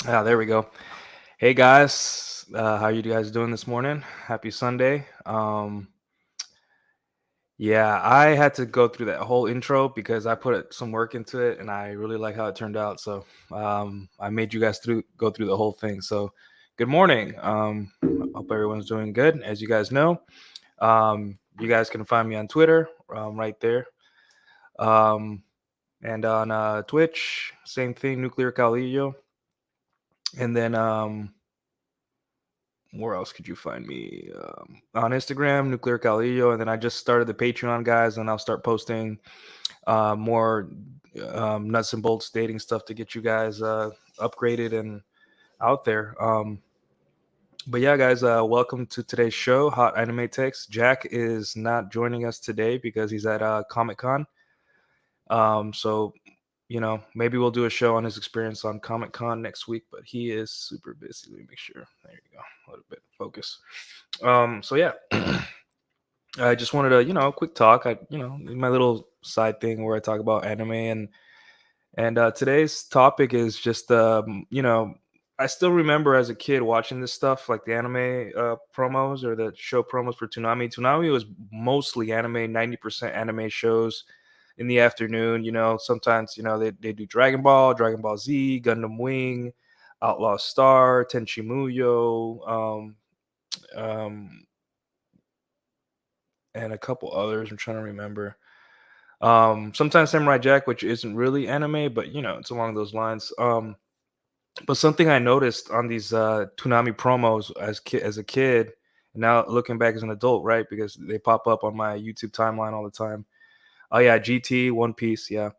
There we go. Hey guys, how you guys doing this morning? Happy Sunday. Yeah, I had to go through that whole intro because I put some work into it, and I really like how it turned out. So I made you guys go through the whole thing. So good morning. Hope everyone's doing good. As you guys know, you guys can find me on Twitter, right there, um, and on Twitch, same thing, nuclearcaudillo, and then where else could you find me? On Instagram, Nuclear Calillo, and then I just started the Patreon, guys, and I'll start posting more nuts and bolts dating stuff to get you guys upgraded and out there. But yeah, guys, welcome to today's show, Hot Anime Takes. Jack is not joining us today because he's at Comic Con. So maybe we'll do a show on his experience on Comic Con next week, but he is super busy. Let me make sure. There you go. A little bit of focus. So yeah, I just wanted to, quick talk. My little side thing where I talk about anime and today's topic is just, I still remember as a kid watching this stuff like the anime promos or the show promos for Toonami. Toonami was mostly anime, 90% anime shows in the afternoon. Sometimes they do Dragon Ball Z, Gundam Wing, Outlaw Star, Tenchi Muyo, um, and a couple others. I'm trying to remember. Sometimes Samurai Jack, which isn't really anime, but it's along those lines. But something I noticed on these Toonami promos as a kid, and now looking back as an adult, right? Because they pop up on my YouTube timeline all the time. Oh yeah, GT, One Piece, yeah.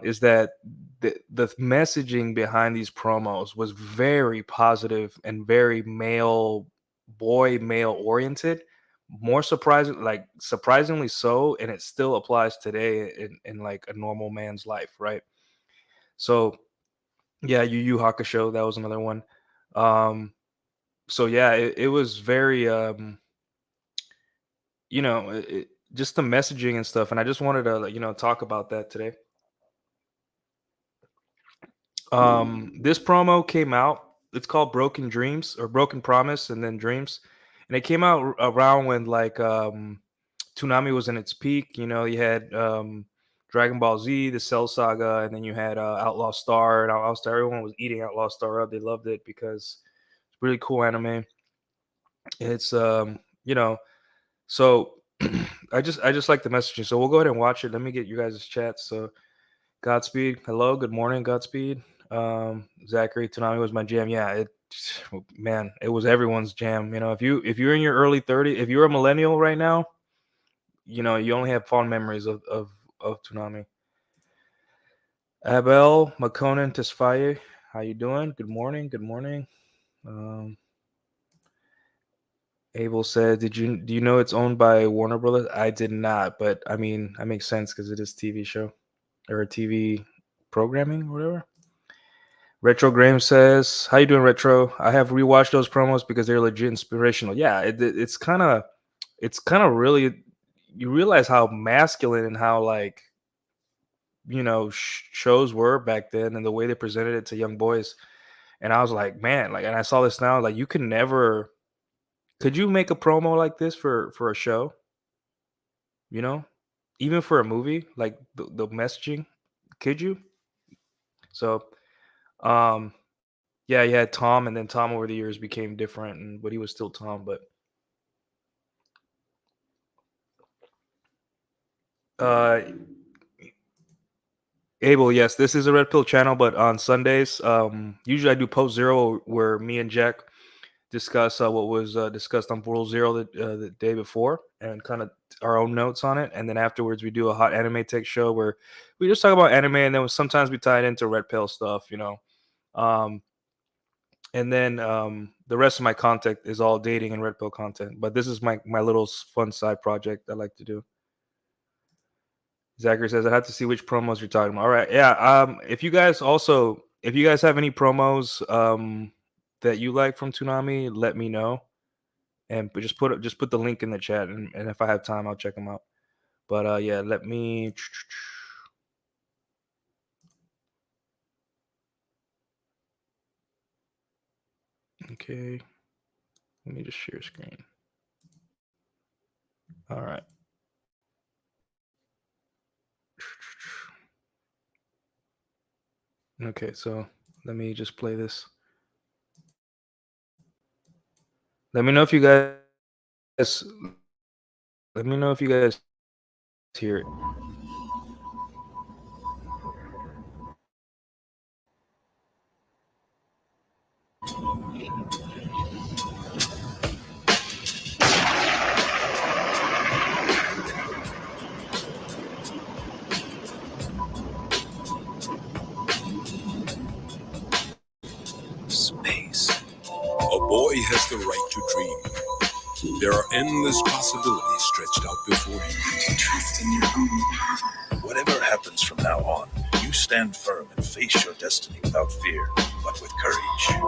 Is that the messaging behind these promos was very positive and very male oriented. More surprisingly so, and it still applies today in like a normal man's life, right? So yeah, Yu Hakusho, that was another one. Um, so yeah, it was very just the messaging and stuff, and I just wanted to like, talk about that today. This promo came out. It's called Broken Dreams or Broken Promise, and then Dreams, and it came out around when like Toonami was in its peak. You had Dragon Ball Z, the Cell Saga, and then you had Outlaw Star and Outlaw Star. Everyone was eating Outlaw Star up. They loved it because it's really cool anime. It's so I just like the messaging. So we'll go ahead and watch it. Let me get you guys' chat. So Godspeed. Hello. Good morning. Godspeed. Zachary Tanami was my jam. Yeah, man, it was everyone's jam. If you're in your early 30s, if you're a millennial right now, you only have fond memories of Toonami. Abel Makonnen Tesfaye, how you doing? Good morning. Good morning. Um, Abel said, do you know it's owned by Warner Brothers? I did not, but I mean, that makes sense because it is TV show or a TV programming or whatever. Retro Graham says, "How you doing, Retro? I have rewatched those promos because they're legit inspirational. Yeah, it's kind of really you realize how masculine and how like shows were back then and the way they presented it to young boys. And I was like, man, like, and I saw this now, like, you can never could you make a promo like this for a show? You know, even for a movie, like the messaging, could you? So, um, yeah, you had Tom, and then Tom over the years became different, but he was still Tom. But uh, Abel, yes, this is a Red Pill channel, but on Sundays, usually I do Post Zero, where me and Jack discuss what was discussed on World Zero the day before, and kind of our own notes on it, and then afterwards we do a hot anime tech show where we just talk about anime, and then sometimes we tie it into Red Pill stuff. Um, and then the rest of my content is all dating and Red Pill content, but this is my little fun side project I like to do. Zachary says, I have to see which promos you're talking about. All right. Yeah. If you guys have any promos that you like from Toonami, let me know. And but just put the link in the chat, and if I have time, I'll check them out. But yeah, let me. Okay. Let me just share screen. All right. Okay, so let me just play this. Let me know if you guys let me know if you guys hear it. Space. A boy has the right to dream. There are endless possibilities stretched out before him. To trust in your own power. Whatever happens from now on, you stand firm and face your destiny without fear, but with courage.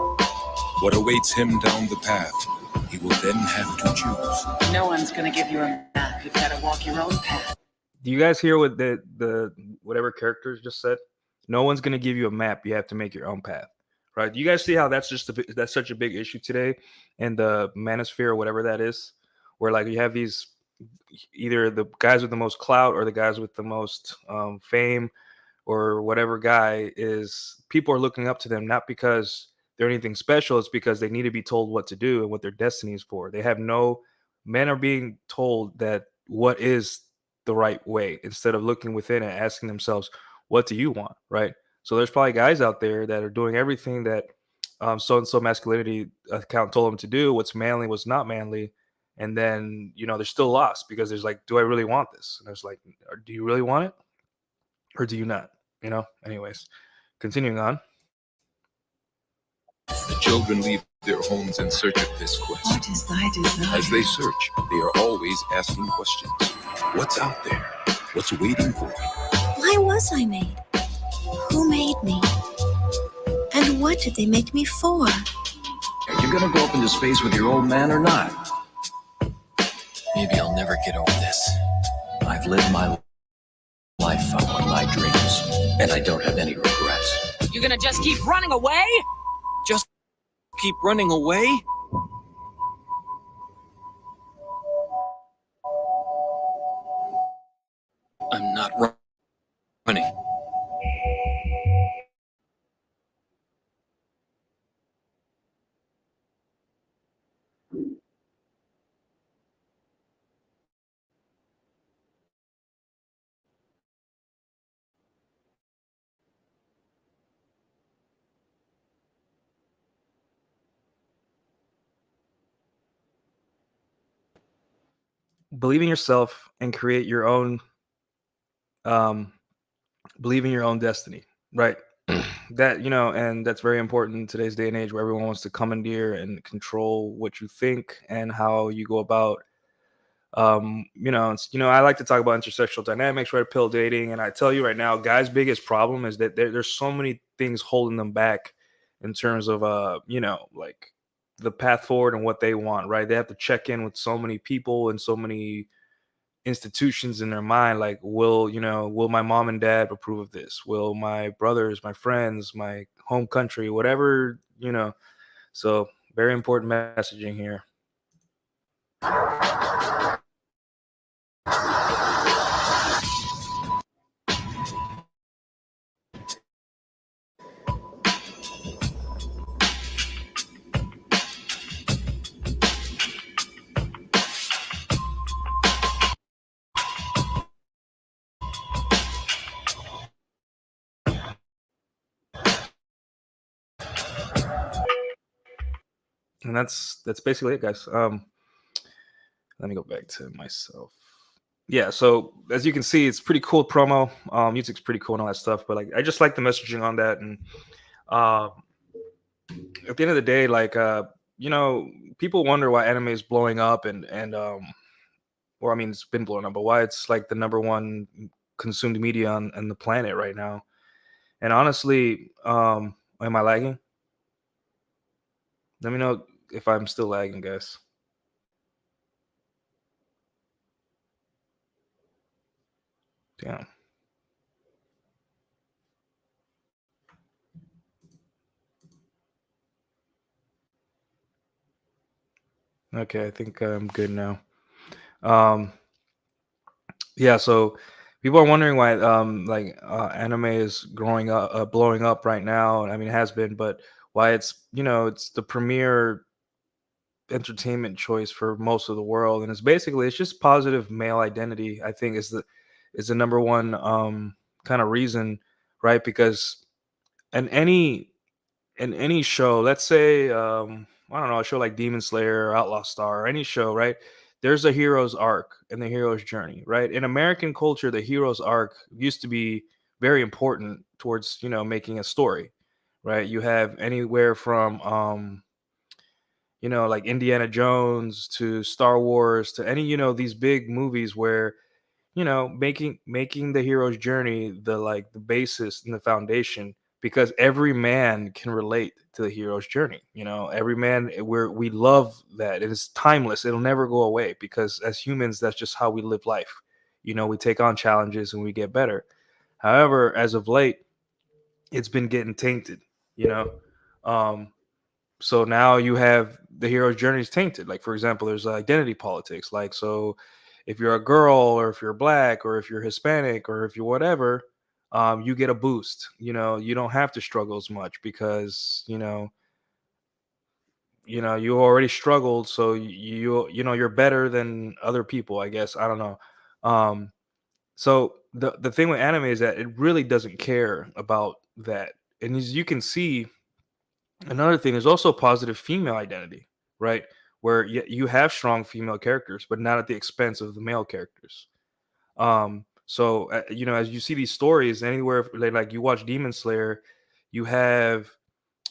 What awaits him down the path, he will then have to choose. No one's gonna give you a map. You've got to walk your own path. Do you guys hear what the whatever characters just said? No one's gonna give you a map. You have to make your own path, right? Do you guys see how that's that's such a big issue today in the manosphere or whatever that is, where like you have these either the guys with the most clout or the guys with the most fame or whatever guy is, people are looking up to them not because they're anything special, it's because they need to be told what to do and what their destiny is for. They have no Men are being told that what is the right way instead of looking within and asking themselves, what do you want? Right. So there's probably guys out there that are doing everything that so and so masculinity account told them to do, what's manly, what's not manly. And then, they're still lost because there's like, do I really want this? And there's like, do you really want it or do you not? Anyways, continuing on. The children leave their homes in search of this quest. What is thy desire? As they search, they are always asking questions. What's out there? What's waiting for me? Why was I made? Who made me? And what did they make me for? Are you gonna go up into space with your old man or not? Maybe I'll never get over this. I've lived my life following my dreams, and I don't have any regrets. You gonna just keep running away? Just keep running away? I'm not running. Believe in yourself and create your own um believe in your own destiny, right? That, and that's very important in today's day and age where everyone wants to commandeer and control what you think and how you go about I like to talk about intersexual dynamics, red pill dating, and I tell you right now, guys' biggest problem is that there's so many things holding them back in terms of like the path forward and what they want, right? They have to check in with so many people and so many institutions in their mind, like, will my mom and dad approve of this? Will my brothers, my friends, my home country, whatever, so very important messaging here. And that's basically it, guys. Let me go back to myself. Yeah, so as you can see, it's pretty cool promo. Music's pretty cool and all that stuff, but like I just like the messaging on that. And uh, at the end of the day, like people wonder why anime is blowing up and or I mean it's been blowing up, but why it's like the number one consumed media on the planet right now. And honestly, am I lagging? Let me know if I'm still lagging, guys. Damn. Okay, I think I'm good now. Um, yeah, so people are wondering why anime is growing up, blowing up right now. I mean, it has been, but why it's the premier entertainment choice for most of the world, and it's just positive male identity. I think is the number one kind of reason, right? Because in any show, let's say I don't know, a show like Demon Slayer or Outlaw Star or any show, right? There's a hero's arc and the hero's journey, right? In American culture, the hero's arc used to be very important towards, making a story, right? You have anywhere from like Indiana Jones to Star Wars to any, these big movies where, making the hero's journey the basis and the foundation, because every man can relate to the hero's journey. Every man, we love that. It is timeless. It'll never go away, because as humans, that's just how we live life. We take on challenges and we get better. However, as of late, it's been getting tainted, you know. Um, so now you have the hero's journey is tainted. Like, for example, there's identity politics. Like, so if you're a girl, or if you're black, or if you're Hispanic, or if you're whatever, you get a boost. You don't have to struggle as much, because you already struggled, so you're better than other people, I guess. I don't know. um so the thing with anime is that it really doesn't care about that. And as you can see, another thing is also positive female identity, right? Where you have strong female characters, but not at the expense of the male characters. So as you see these stories anywhere, like you watch Demon Slayer, you have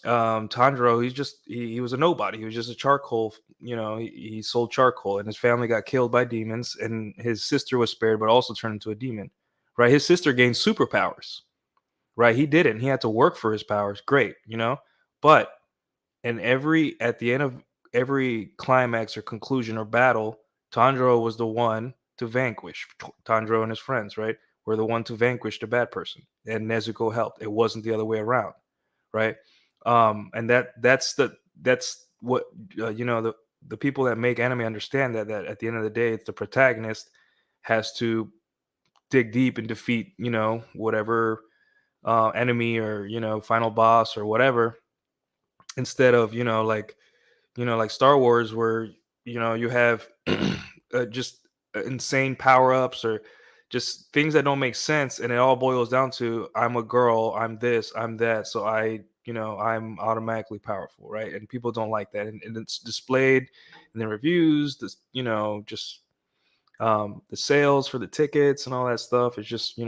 Tanjiro. He was a nobody. He was just a charcoal. He sold charcoal, and his family got killed by demons, and his sister was spared, but also turned into a demon. Right? His sister gained superpowers. Right? He didn't. He had to work for his powers. Great, but at the end of every climax or conclusion or battle, Tanjiro was the one to vanquish. Tanjiro and his friends, right, were the one to vanquish the bad person, and Nezuko helped. It wasn't the other way around, right? And that's what the people that make anime understand, that at the end of the day, it's the protagonist has to dig deep and defeat whatever enemy, or final boss or whatever, instead of like Star Wars, where you have just insane power ups, or just things that don't make sense, and it all boils down to, I'm a girl, I'm this, I'm that, so I'm automatically powerful, right? And people don't like that, and it's displayed in the reviews, this just the sales for the tickets and all that stuff. It's just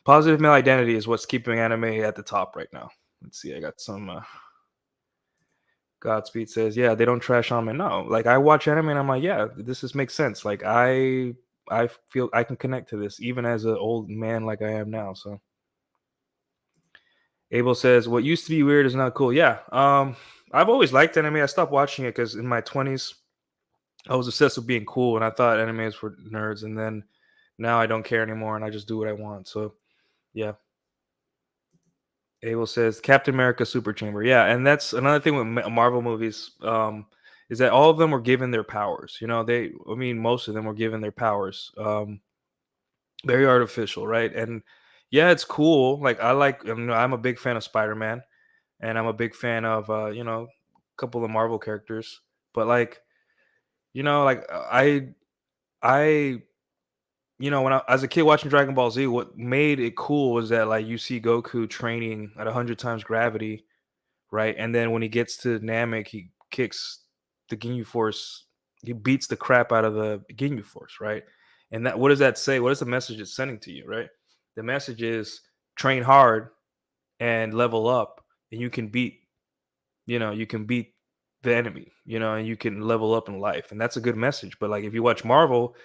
positive male identity is what's keeping anime at the top right now. Let's see, I got some Godspeed says, yeah, they don't trash anime. No, like, I watch anime and I'm like, yeah, makes sense. Like, I feel I can connect to this even as an old man like I am now. So Abel says, what used to be weird is not cool. Yeah. I've always liked anime. I stopped watching it because in my 20s I was obsessed with being cool, and I thought anime is for nerds, and then now I don't care anymore, and I just do what I want. So yeah. Abel says Captain America Super Chamber. Yeah, and that's another thing with Marvel movies, is that all of them were given their powers. Most of them were given their powers. Very artificial, right? And yeah, it's cool. Like, I'm a big fan of Spider-Man, and I'm a big fan of a couple of Marvel characters. But like, like I when I, as a kid watching Dragon Ball Z, what made it cool was that, like, you see Goku training at 100 times gravity, right? And then when he gets to Namek, he kicks the Ginyu Force. He beats the crap out of the Ginyu Force, right? And that, what does that say? What is the message it's sending to you, right? The message is train hard and level up, and you can beat the enemy, and you can level up in life, and that's a good message. But like, if you watch Marvel,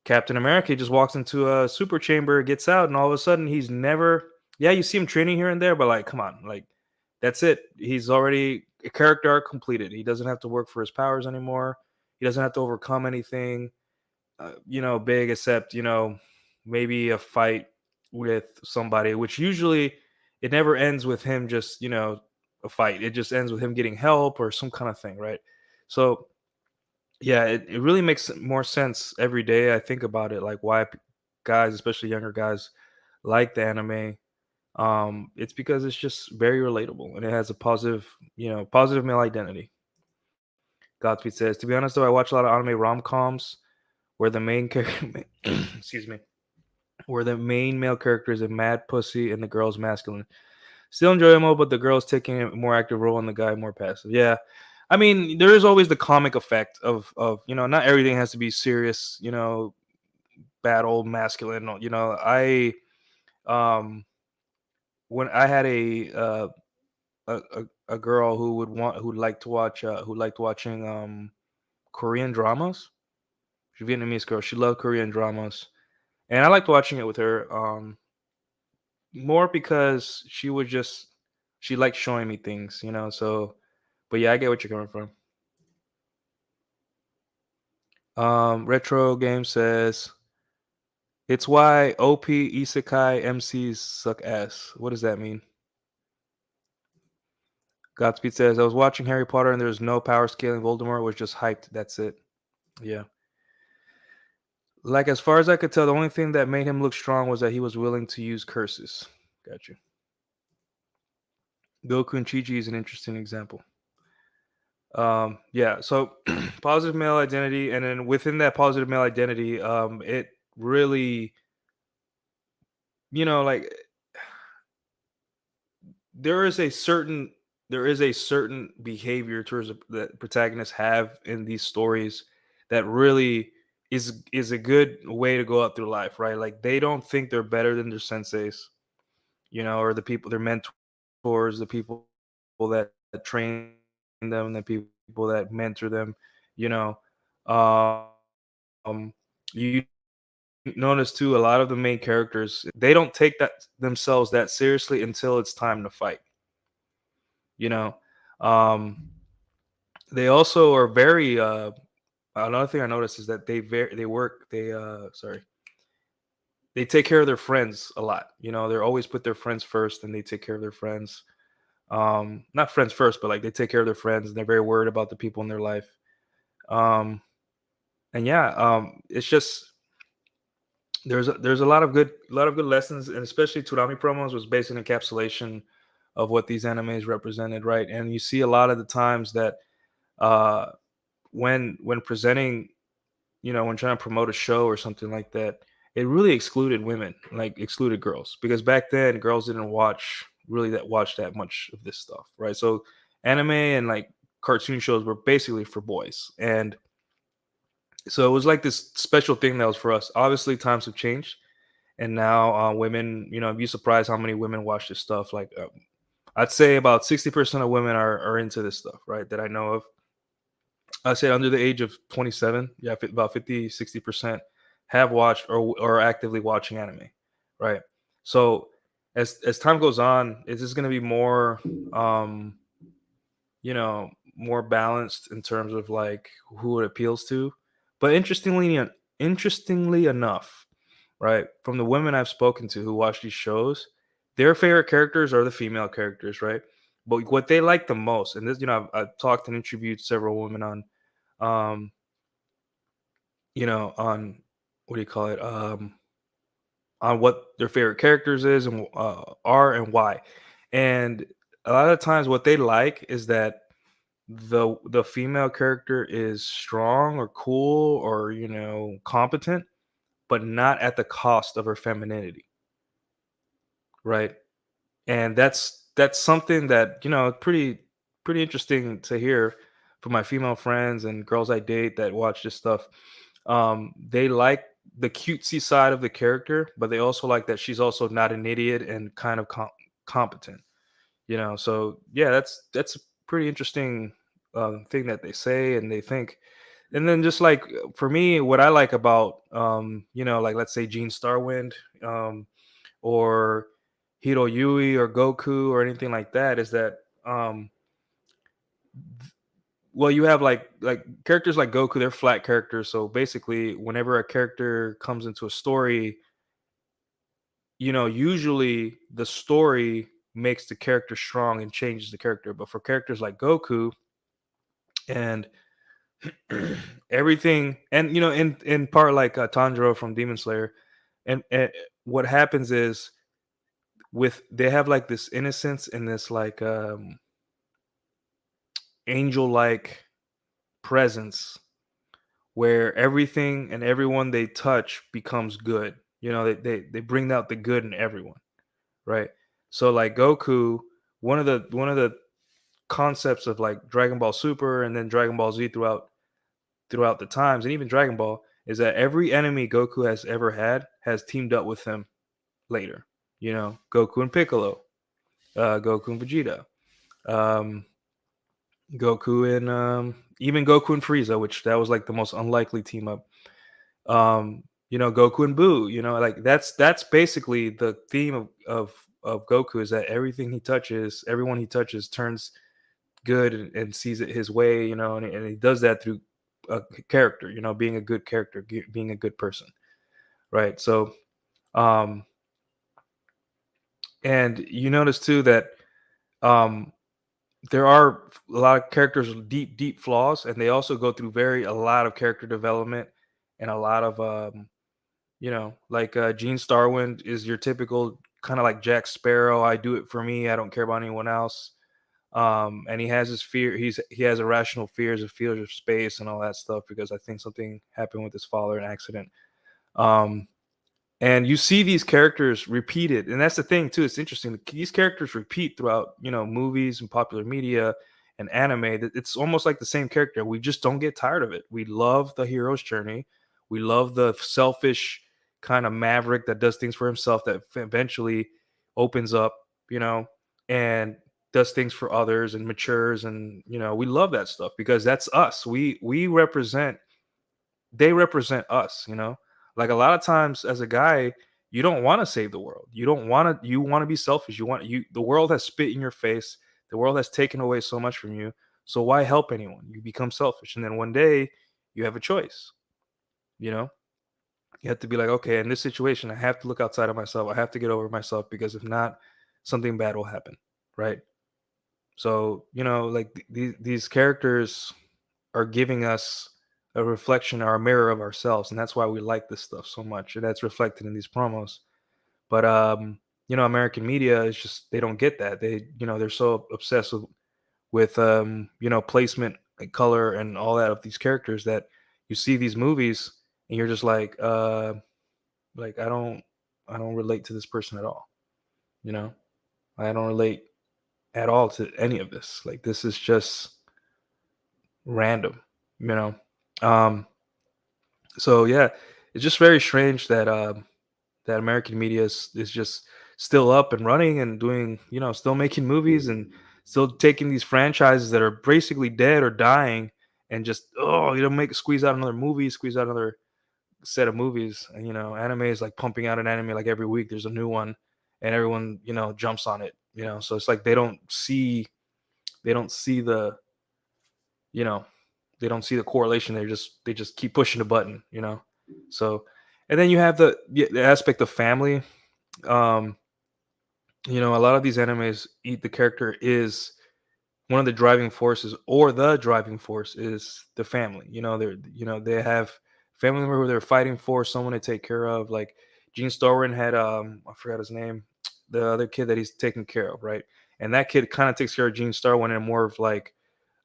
Captain America just walks into a super chamber, gets out, and all of a sudden he's never. Yeah, you see him training here and there, but like, come on, like, that's it. He's already a character arc completed. He doesn't have to work for his powers anymore. He doesn't have to overcome anything, big, except maybe a fight with somebody, which usually it never ends with him just a fight. It just ends with him getting help or some kind of thing, right? So Yeah, it really makes more sense every day. I think about it, like why guys, especially younger guys, like the anime. It's because it's just very relatable and it has a positive, positive male identity. Godspeed says, to be honest though, I watch a lot of anime rom-coms where the main character, excuse me, where the main male character is a mad pussy and the girl's masculine. Still enjoyable, but the girl's taking a more active role and the guy more passive. Yeah. I mean, there is always the comic effect of not everything has to be serious, bad old masculine. Um when I had a girl who liked to watch who liked watching Korean dramas. She's a Vietnamese girl. She loved Korean dramas. And I liked watching it with her. More because she liked showing me things, so but yeah, I get what you're coming from. Retro Game says it's why OP Isekai MCs suck ass. What does that mean? Godspeed says I was watching Harry Potter and there's no power scaling. Voldemort was just hyped. That's it. Yeah. Like as far as I could tell, the only thing that made him look strong was that he was willing to use curses. Gotcha. Goku and Chi-Chi is an interesting example. Yeah, so positive male identity, and then within that positive male identity, it really, like there is a certain behavior towards that protagonists have in these stories that really is a good way to go up through life, right? Like they don't think they're better than their senseis, or the people, their mentors, the people that train them, the people that mentor them, you know. Um, you notice too, a lot of the main characters, they don't take that themselves that seriously until it's time to fight. You know, um, they also are very. Another thing I noticed is that they work. They take care of their friends a lot. They're always put their friends first, and they take care of their friends. Not friends first, but like they take care of their friends, and they're very worried about the people in their life. And yeah, it's just there's a lot of good lessons, and especially Toonami promos was based an encapsulation of what these animes represented, right? And you see a lot of the times that uh, when presenting, when trying to promote a show or something like that, it really excluded women, like excluded girls, because back then girls didn't watch that much of this stuff, right? So anime and like cartoon shows were basically for boys, and so it was like this special thing that was for us. Obviously, times have changed, and now women, I'd be surprised how many women watch this stuff. Like, I'd say about 60% of women are into this stuff, right? That I know of. I say under the age of 27, yeah, about 50-60% have watched or are actively watching anime, right? So as time goes on, it's just going to be more, um, more balanced in terms of like who it appeals to. But interestingly enough, right, from the women I've spoken to who watch these shows, their favorite characters are the female characters, right? But what they like the most, and this, I've talked and interviewed several women um, on what do you call it? On what their favorite characters is and are and why. And a lot of times, what they like is that the female character is strong or cool or competent, but not at the cost of her femininity, right? And that's something that pretty interesting to hear from my female friends and girls I date that watch this stuff. They like the cutesy side of the character, but they also like that she's also not an idiot and kind of competent. So yeah, that's a pretty interesting thing that they say and they think. And then just like for me, what I like about like let's say Gene Starwind, or Hiro Yui or Goku or anything like that is that well, you have like characters like Goku, they're flat characters. So basically, whenever a character comes into a story, usually the story makes the character strong and changes the character. But for characters like Goku and everything, and in part like Tanjiro from Demon Slayer, and what happens is with they have like this innocence and this like angel like presence where everything and everyone they touch becomes good. They bring out the good in everyone, right? So like Goku, one of the concepts of like Dragon Ball Super and then Dragon Ball Z throughout the times, and even Dragon Ball, is that every enemy Goku has ever had has teamed up with him later. Goku and Piccolo, Goku and Vegeta, um, Goku and even Goku and Frieza, which that was like the most unlikely team up. Goku and Boo. Like that's basically the theme of Goku, is that everyone he touches turns good and sees it his way. And he does that through a character. Being a good character, being a good person, right? So, um, and you notice too that um there are a lot of characters with deep flaws, and they also go through a lot of character development and a lot of like Gene Starwind is your typical kind of like Jack Sparrow. I do it for me. I don't care about anyone else. And he has his fear. He has irrational fears of space and all that stuff because I think something happened with his father, an accident. Um, and you see these characters repeated, and that's the thing too. It's interesting. These characters repeat throughout movies and popular media and anime. That it's almost like the same character. We just don't get tired of it. We love the hero's journey. We love the selfish kind of maverick that does things for himself that eventually opens up, and does things for others and matures. And we love that stuff because that's us. We represent they represent us. Like a lot of times as a guy, you don't want to save the world. You want to be selfish. The world has spit in your face. The world has taken away so much from you. So why help anyone? You become selfish. And then one day you have a choice. You know, you have to be like, okay, in this situation, I have to look outside of myself. I have to get over myself because if not, something bad will happen. Right. So, like these characters are giving us a reflection or a mirror of ourselves, and that's why we like this stuff so much, and that's reflected in these promos. But American media is just, they don't get that. They're so obsessed with placement and color and all that of these characters that you see these movies and you're just like I don't relate to this person at all. you know I don't relate at all to any of this. Like, this is just random. you know um so yeah, it's just very strange that that American media is just still up and running and doing, still making movies and still taking these franchises that are basically dead or dying and just, make squeeze out another movie, squeeze out another set of movies. And anime is like pumping out an anime like every week. There's a new one, and everyone jumps on it. So it's like they don't see the you know they don't see the correlation. They just keep pushing the button. So, and then you have the aspect of family. um a lot of these animes, the character is one of the driving forces, or the driving force is the family. They have family member who they're fighting for, someone to take care of. Like Gene Starwin had, I forgot his name, the other kid that he's taking care of, right? And that kid kind of takes care of Gene Starwin in more of like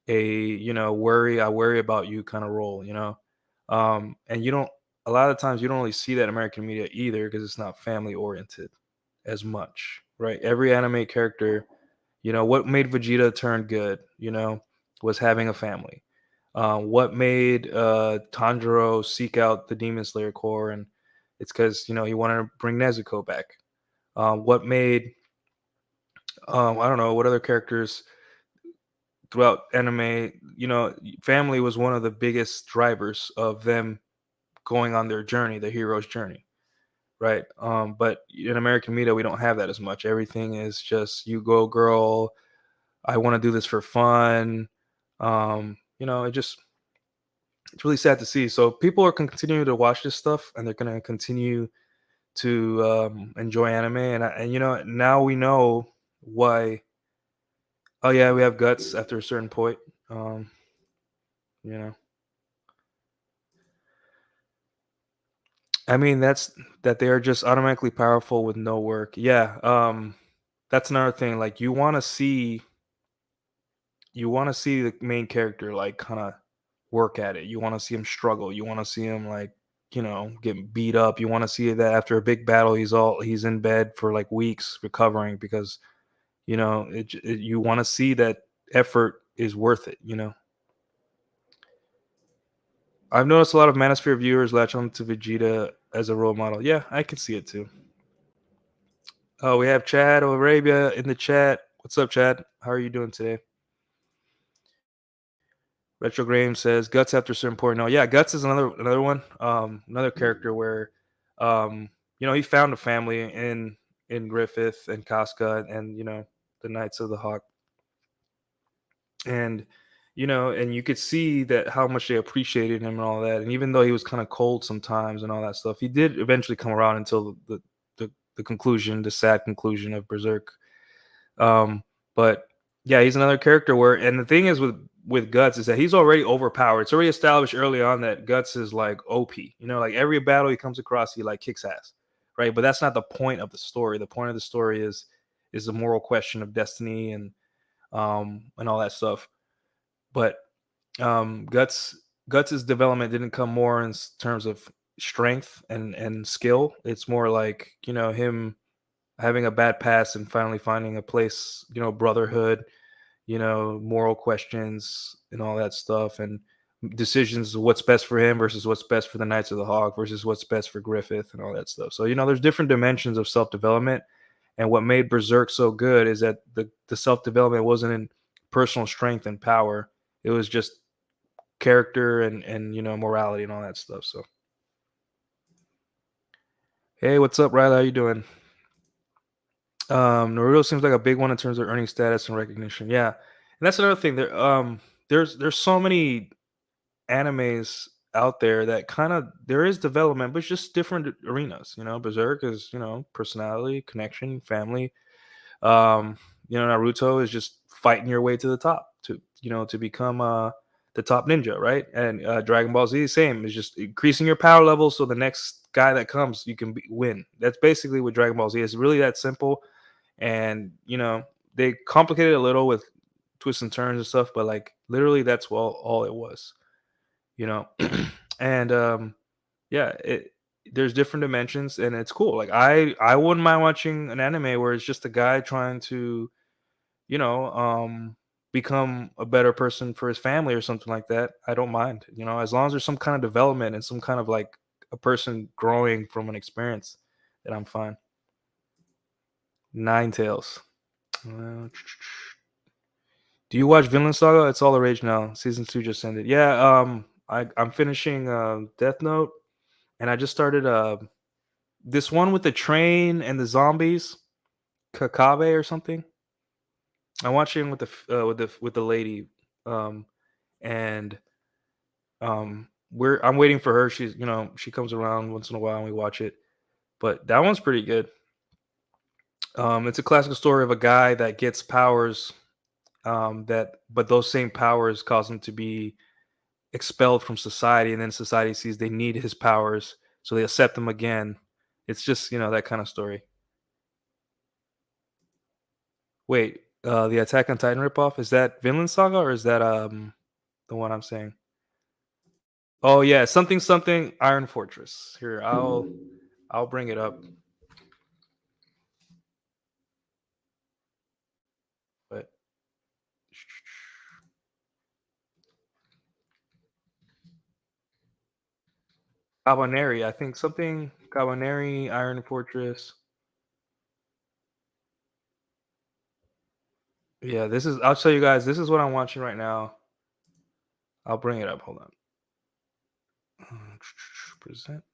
a, I worry about you kind of role. And you don't a lot of times you don't really see that in American media either, because it's not family oriented as much, right? Every anime character, what made Vegeta turn good, was having a family. What made Tanjiro seek out the Demon Slayer core, and it's because he wanted to bring Nezuko back. What made I don't know what other characters throughout anime, family was one of the biggest drivers of them going on their journey, the hero's journey, right? But in American media, we don't have that as much. Everything is just, you go girl, I want to do this for fun. It's really sad to see. So people are continuing to watch this stuff, and they're going to continue to enjoy anime. And now we know why. Oh yeah, we have guts after a certain point. Um, you know. I mean, that's that they are just automatically powerful with no work. Yeah, that's another thing. Like you want to see the main character like kind of work at it. You want to see him struggle. You want to see him like get beat up. You want to see that after a big battle, he's in bed for like weeks recovering because you want to see that effort is worth it. I've noticed a lot of Manosphere viewers latch on to Vegeta as a role model. Yeah, I can see it too. Oh, we have Chad of Arabia in the chat. What's up, Chad? How are you doing today? Retro Graham says Guts after a certain point. No, yeah, Guts is another one. Another character where, he found a family in Griffith and Casca and the Knights of the Hawk, and and you could see that how much they appreciated him and all that. And even though he was kind of cold sometimes and all that stuff, he did eventually come around until the conclusion, the sad conclusion of Berserk. But yeah, he's another character where, and the thing is with Guts is that he's already overpowered. It's already established early on that Guts is like OP. Like every battle he comes across, he like kicks ass, right? But that's not the point of the story. The point of the story is the moral question of destiny and all that stuff. But Guts's development didn't come more in terms of strength and skill. It's more like him having a bad past and finally finding a place, brotherhood, moral questions and all that stuff, and decisions of what's best for him versus what's best for the Knights of the Hawk versus what's best for Griffith and all that stuff. So there's different dimensions of self development, and what made Berserk so good is that the self development wasn't in personal strength and power; it was just character and morality and all that stuff. So, hey, what's up, Riley? How you doing? Naruto seems like a big one in terms of earning status and recognition. Yeah, and that's another thing. There's so many animes out there that kind of there is development, but it's just different arenas. Berserk is personality, connection, family. Naruto is just fighting your way to the top to become the top ninja, right? And Dragon Ball Z, same, is just increasing your power level so the next guy that comes you can win. That's basically what Dragon Ball Z is. Really that simple, and they complicated it a little with twists and turns and stuff, but like literally that's all it was. you know and yeah, there's different dimensions and it's cool. Like I wouldn't mind watching an anime where it's just a guy trying to you know become a better person for his family or something like that. I don't mind, as long as there's some kind of development and some kind of like a person growing from an experience, then I'm fine. Nine Tails. uh, do you watch Vinland Saga? It's all the rage now. Season 2 just ended. Yeah, I'm finishing Death Note, and I just started this one with the train and the zombies, Kakabe or something. I'm watching with the lady, um, and I'm waiting for her. She comes around once in a while and we watch it. But that one's pretty good. It's a classical story of a guy that gets powers, but those same powers cause him to be expelled from society, and then society sees they need his powers, so they accept him again. It's just that kind of story. Wait, the Attack on Titan ripoff, is that Vinland Saga or is that the one I'm saying? Oh yeah, something something Iron Fortress. Here, I'll bring it up. But Cabaneri, I think something Cabaneri, Iron Fortress. Yeah, I'll show you guys. This is what I'm watching right now. I'll bring it up. Hold on. Present.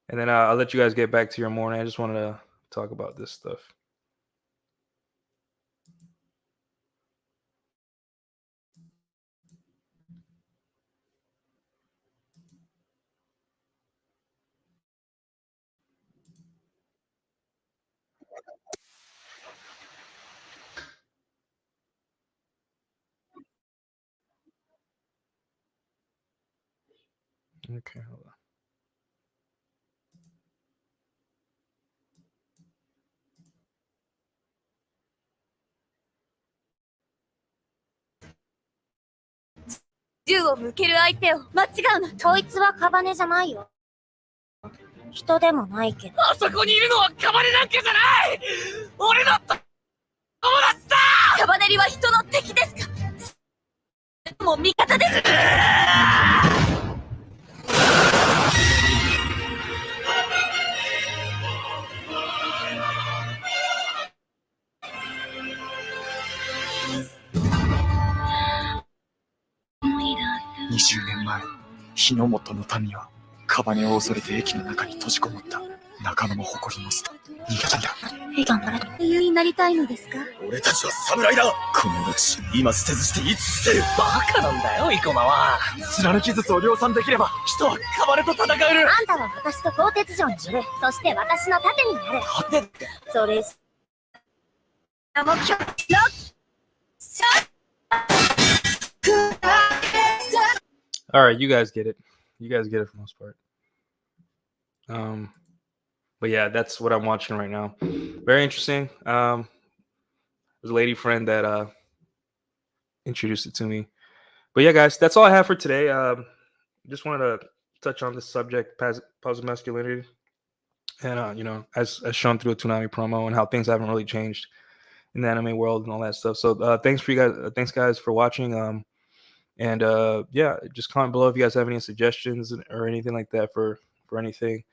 And then I'll let you guys get back to your morning. I just wanted to talk about this stuff. Okay, hold on. 銃を向ける相手を間違うな。統一はカバネじゃないよ。人でもないけど。あそこにいるのはカバネなんかじゃない。俺の友達だ。カバネリは人の敵ですか。もう味方です。20年前、日の本の民はカバネを恐れて駅の中に閉じこもった。仲間も誇りも捨て逃げたんだ。頑張れ。英雄になりたいのですか。俺たちは侍だ。この命、今捨てずしていつ捨てる。バカなんだよ、生駒は。貫き術を量産できれば人はカバネと戦える。あんたは私と鋼鉄城にいる。そして私の盾になる。盾って。それ目標All right, you guys get it. You guys get it for the most part. But yeah, that's what I'm watching right now. Very interesting. There's a lady friend that introduced it to me. But yeah, guys, that's all I have for today. Just wanted to touch on this subject, positive masculinity, and you know, as shown through a Toonami promo, and how things haven't really changed in the anime world and all that stuff. So thanks for you guys. Thanks guys for watching. And yeah, just comment below if you guys have any suggestions or anything like that for anything.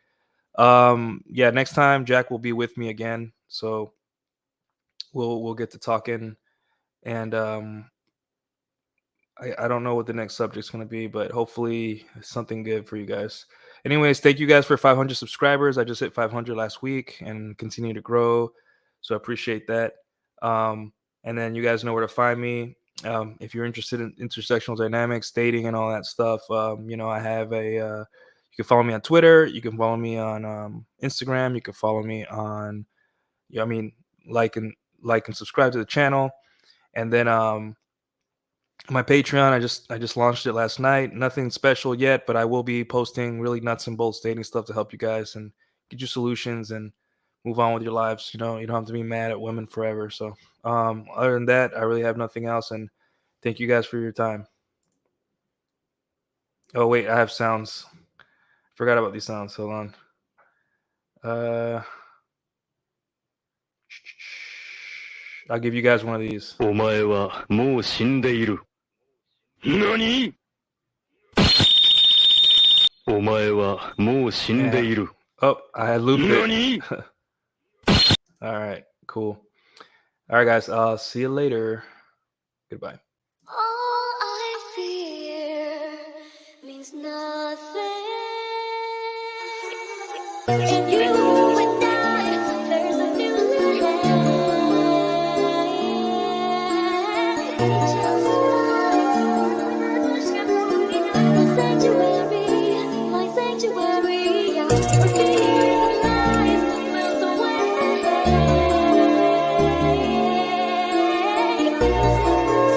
Yeah, next time Jack will be with me again, so we'll get to talking. And I don't know what the next subject's going to be, but hopefully something good for you guys. Anyways, thank you guys for 500 subscribers. I just hit 500 last week and continue to grow, so I appreciate that. And then you guys know where to find me. If you're interested in intersectional dynamics, dating, and all that stuff, you know, I have a you can follow me on Twitter, you can follow me on Instagram, you can follow me on, I mean, like and subscribe to the channel. And then my Patreon, I just launched it last night. Nothing special yet, but I will be posting really nuts and bolts dating stuff to help you guys and get you solutions and move on with your lives. You know, you don't have to be mad at women forever. So other than that, I really have nothing else. And thank you guys for your time. Oh wait, I have sounds. Forgot about these sounds. Hold on. I'll give you guys one of these. お前はもう死んでいる。何？お前はもう死んでいる。Oh, I looped it. 何？ All right, cool. All right, guys. I'll see you later. Goodbye. All I fear means nothing. You